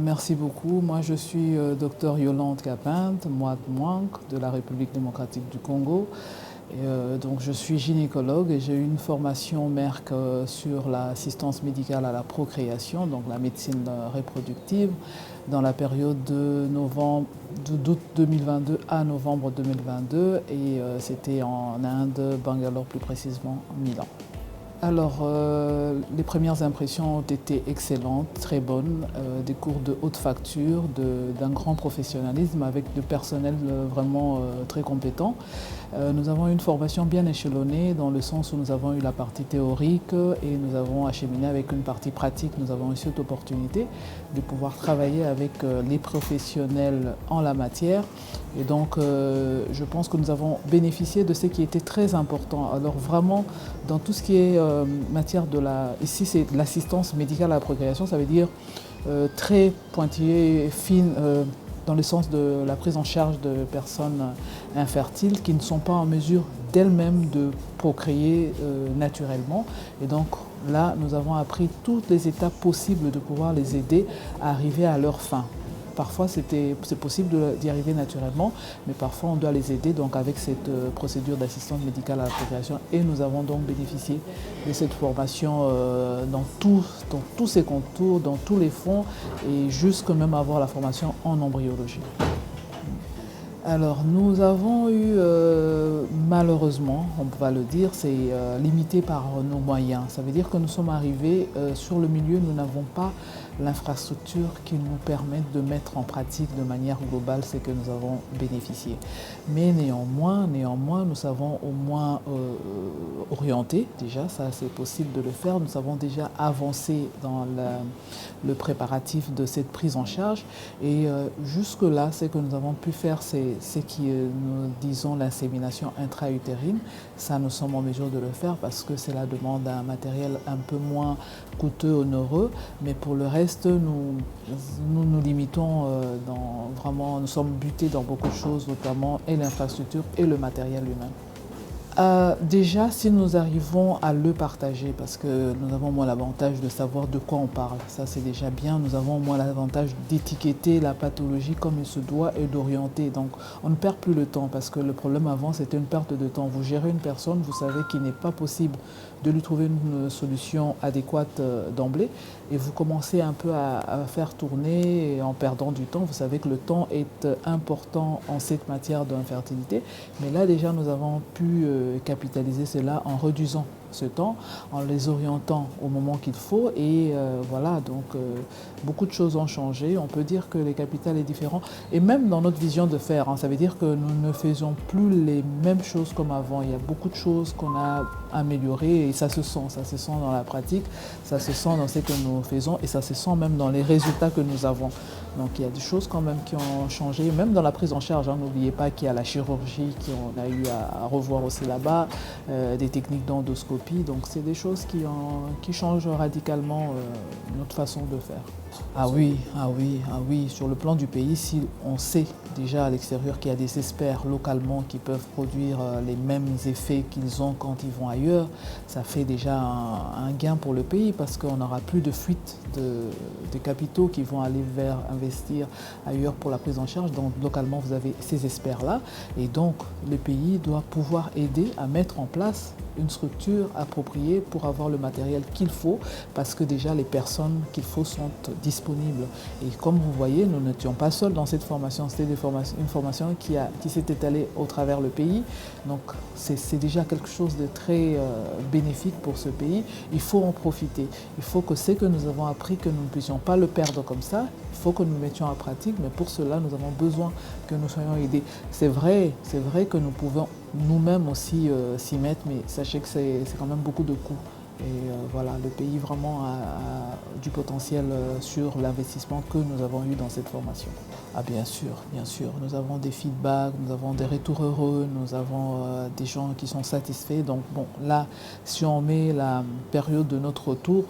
Merci beaucoup. Moi, je suis docteur Yolande Capinte, moine de la République démocratique du Congo. Donc, je suis gynécologue et j'ai eu une formation MERC sur l'assistance médicale à la procréation, donc la médecine reproductive, dans la période d'août 2022 à novembre 2022. Et c'était en Inde, Bangalore plus précisément, Milan. Alors, les premières impressions ont été excellentes, très bonnes, des cours de haute facture, d'un grand professionnalisme avec du personnel vraiment très compétent. Nous avons eu une formation bien échelonnée dans le sens où nous avons eu la partie théorique et nous avons acheminé avec une partie pratique. Nous avons eu cette opportunité de pouvoir travailler avec les professionnels en la matière. Et donc, je pense que nous avons bénéficié de ce qui était très important. Alors vraiment, dans tout ce qui est matière de ici c'est de l'assistance médicale à la procréation, ça veut dire très pointillé et fine dans le sens de la prise en charge de personnes infertiles qui ne sont pas en mesure d'elles-mêmes de procréer naturellement. Et donc là, nous avons appris toutes les étapes possibles de pouvoir les aider à arriver à leur fin. Parfois, c'est possible d'y arriver naturellement, mais parfois, on doit les aider donc, avec cette procédure d'assistance médicale à la procréation. Et nous avons donc bénéficié de cette formation dans tous ses contours, dans tous les fonds, et jusque même avoir la formation en embryologie. Alors, nous avons eu, malheureusement, on va le dire, c'est limité par nos moyens. Ça veut dire que nous sommes arrivés sur le milieu, nous n'avons pas l'infrastructure qui nous permette de mettre en pratique de manière globale ce que nous avons bénéficié. Mais néanmoins, nous savons au moins orienter, déjà, ça c'est possible de le faire. Nous avons déjà avancé dans le préparatif de cette prise en charge. Et jusque-là, ce que nous avons pu faire, c'est ce qui nous disons l'insémination intra-utérine. Ça, nous sommes en mesure de le faire parce que cela demande un matériel un peu moins coûteux, onéreux. Mais pour le reste, nous limitons vraiment, nous sommes butés dans beaucoup de choses, notamment et l'infrastructure et le matériel lui-même. Déjà, si nous arrivons à le partager, parce que nous avons au moins l'avantage de savoir de quoi on parle, ça c'est déjà bien, nous avons au moins l'avantage d'étiqueter la pathologie comme il se doit et d'orienter. Donc on ne perd plus le temps, parce que le problème avant c'était une perte de temps. Vous gérez une personne, vous savez qu'il n'est pas possible de lui trouver une solution adéquate d'emblée, et vous commencez un peu à faire tourner en perdant du temps. Vous savez que le temps est important en cette matière d'infertilité, mais là déjà nous avons pu capitaliser cela en réduisant ce temps, en les orientant au moment qu'il faut. Et voilà, donc beaucoup de choses ont changé. On peut dire que le capital est différent. Et même dans notre vision de faire, ça veut dire que nous ne faisons plus les mêmes choses comme avant. Il y a beaucoup de choses qu'on a améliorées et ça se sent dans la pratique, ça se sent dans ce que nous faisons et ça se sent même dans les résultats que nous avons. Donc il y a des choses quand même qui ont changé, même dans la prise en charge. N'oubliez pas qu'il y a la chirurgie qu'on a eu à revoir aussi là-bas, des techniques d'endoscopie. Donc c'est des choses qui changent radicalement notre façon de faire. Ah oui, ah oui, ah oui. Sur le plan du pays, si on sait déjà à l'extérieur qu'il y a des experts localement qui peuvent produire les mêmes effets qu'ils ont quand ils vont ailleurs, ça fait déjà un gain pour le pays parce qu'on n'aura plus de fuite de capitaux qui vont aller vers investir ailleurs pour la prise en charge. Donc localement, vous avez ces experts-là et donc le pays doit pouvoir aider à mettre en place une structure appropriée pour avoir le matériel qu'il faut parce que déjà les personnes qu'il faut sont disponibles. Et comme vous voyez, nous n'étions pas seuls dans cette formation, c'était une formation qui s'est étalée au travers le pays. Donc c'est déjà quelque chose de très bénéfique pour ce pays. Il faut en profiter. Il faut que ce que nous avons appris, que nous ne puissions pas le perdre comme ça. Il faut que nous le mettions en pratique, mais pour cela, nous avons besoin que nous soyons aidés. C'est vrai que nous pouvons nous-mêmes aussi s'y mettre, mais sachez que c'est quand même beaucoup de coûts. Et voilà, le pays vraiment a du potentiel sur l'investissement que nous avons eu dans cette formation. Ah bien sûr, nous avons des feedbacks, nous avons des retours heureux, nous avons des gens qui sont satisfaits. Donc bon, là, si on met la période de notre retour,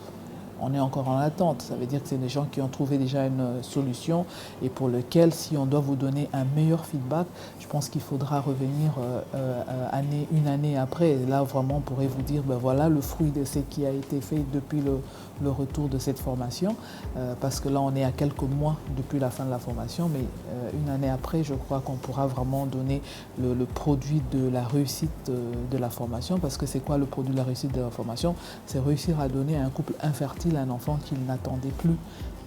on est encore en attente. Ça veut dire que c'est des gens qui ont trouvé déjà une solution et pour lequel, si on doit vous donner un meilleur feedback, je pense qu'il faudra revenir une année après. Et là, vraiment, on pourrait vous dire, ben voilà le fruit de ce qui a été fait depuis le retour de cette formation, parce que là, on est à quelques mois depuis la fin de la formation, mais une année après, je crois qu'on pourra vraiment donner le produit de la réussite de la formation, parce que c'est quoi le produit de la réussite de la formation? C'est réussir à donner à un couple infertile un enfant qu'il n'attendait plus.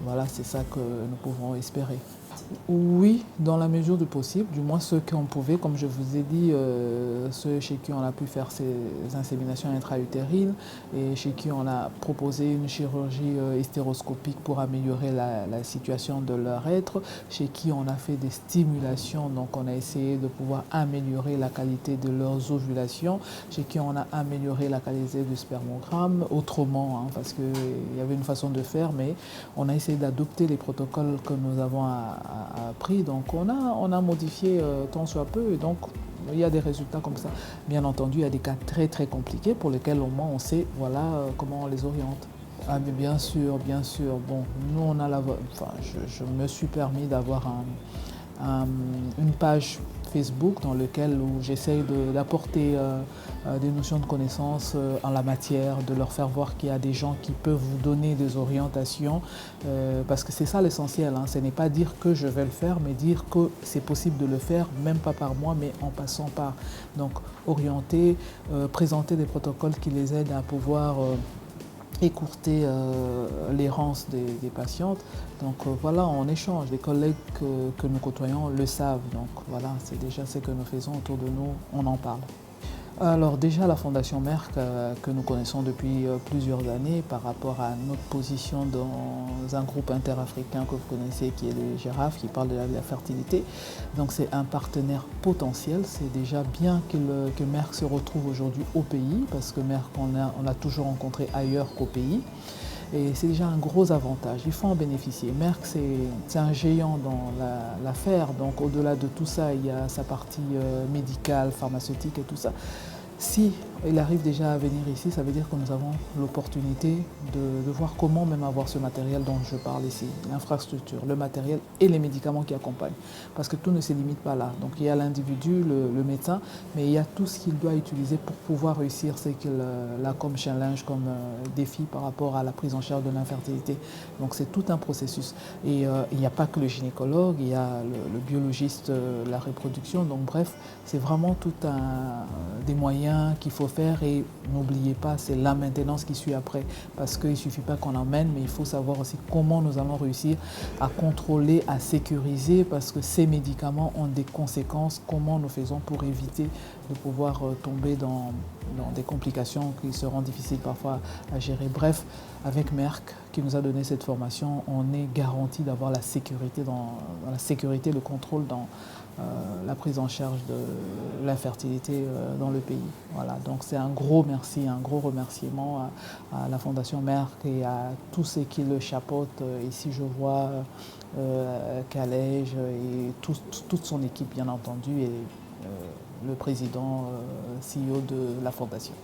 Voilà, c'est ça que nous pouvons espérer. Oui, dans la mesure du possible, du moins ceux qu'on pouvait, comme je vous ai dit, ceux chez qui on a pu faire ces inséminations intra-utérines et chez qui on a proposé une chirurgie hystéroscopique pour améliorer la situation de leur être, chez qui on a fait des stimulations, donc on a essayé de pouvoir améliorer la qualité de leurs ovulations, chez qui on a amélioré la qualité du spermogramme, autrement, hein, parce qu'il y avait une façon de faire, mais on a essayé d'adopter les protocoles que nous avons appris. Donc on a modifié tant soit peu et donc il y a des résultats comme ça. Bien entendu, il y a des cas très très compliqués pour lesquels au moins on sait voilà comment on les oriente. Ah mais bien sûr, bien sûr. Bon, nous on a je me suis permis d'avoir une page Facebook dans laquelle j'essaye d'apporter des notions de connaissances en la matière, de leur faire voir qu'il y a des gens qui peuvent vous donner des orientations, parce que c'est ça l'essentiel, hein. Ce n'est pas dire que je vais le faire, mais dire que c'est possible de le faire, même pas par moi, mais en passant par. Donc orienter, présenter des protocoles qui les aident à pouvoir écourter l'errance des patientes. Donc voilà, on échange. Les collègues que nous côtoyons le savent. Donc voilà, c'est déjà ce que nous faisons autour de nous, on en parle. Alors déjà la Fondation Merck que nous connaissons depuis plusieurs années par rapport à notre position dans un groupe interafricain que vous connaissez qui est les girafes, qui parle de la fertilité. Donc c'est un partenaire potentiel, c'est déjà bien que Merck se retrouve aujourd'hui au pays parce que Merck on l'a toujours rencontré ailleurs qu'au pays. Et c'est déjà un gros avantage, il faut en bénéficier. Merck, c'est un géant dans l'affaire, donc au-delà de tout ça, il y a sa partie médicale, pharmaceutique et tout ça. Si il arrive déjà à venir ici, ça veut dire que nous avons l'opportunité de voir comment même avoir ce matériel dont je parle ici, l'infrastructure, le matériel et les médicaments qui accompagnent. Parce que tout ne se limite pas là. Donc il y a l'individu, le médecin, mais il y a tout ce qu'il doit utiliser pour pouvoir réussir ce qu'il a comme challenge, comme défi par rapport à la prise en charge de l'infertilité. Donc c'est tout un processus. Et il n'y a pas que le gynécologue, il y a le biologiste, la reproduction. Donc bref, c'est vraiment tout des moyens qu'il faut faire et n'oubliez pas, c'est la maintenance qui suit après parce qu'il ne suffit pas qu'on emmène, mais il faut savoir aussi comment nous allons réussir à contrôler, à sécuriser parce que ces médicaments ont des conséquences, comment nous faisons pour éviter de pouvoir tomber dans des complications qui seront difficiles parfois à gérer. Bref, avec Merck qui nous a donné cette formation, on est garanti d'avoir la sécurité, dans la sécurité, le contrôle dans la prise en charge de l'infertilité dans le pays. Voilà, donc c'est un gros merci, un gros remerciement à la Fondation Merck et à tous ceux qui le chapeautent. Ici, je vois Calège et toute son équipe, bien entendu, et le président CEO de la Fondation.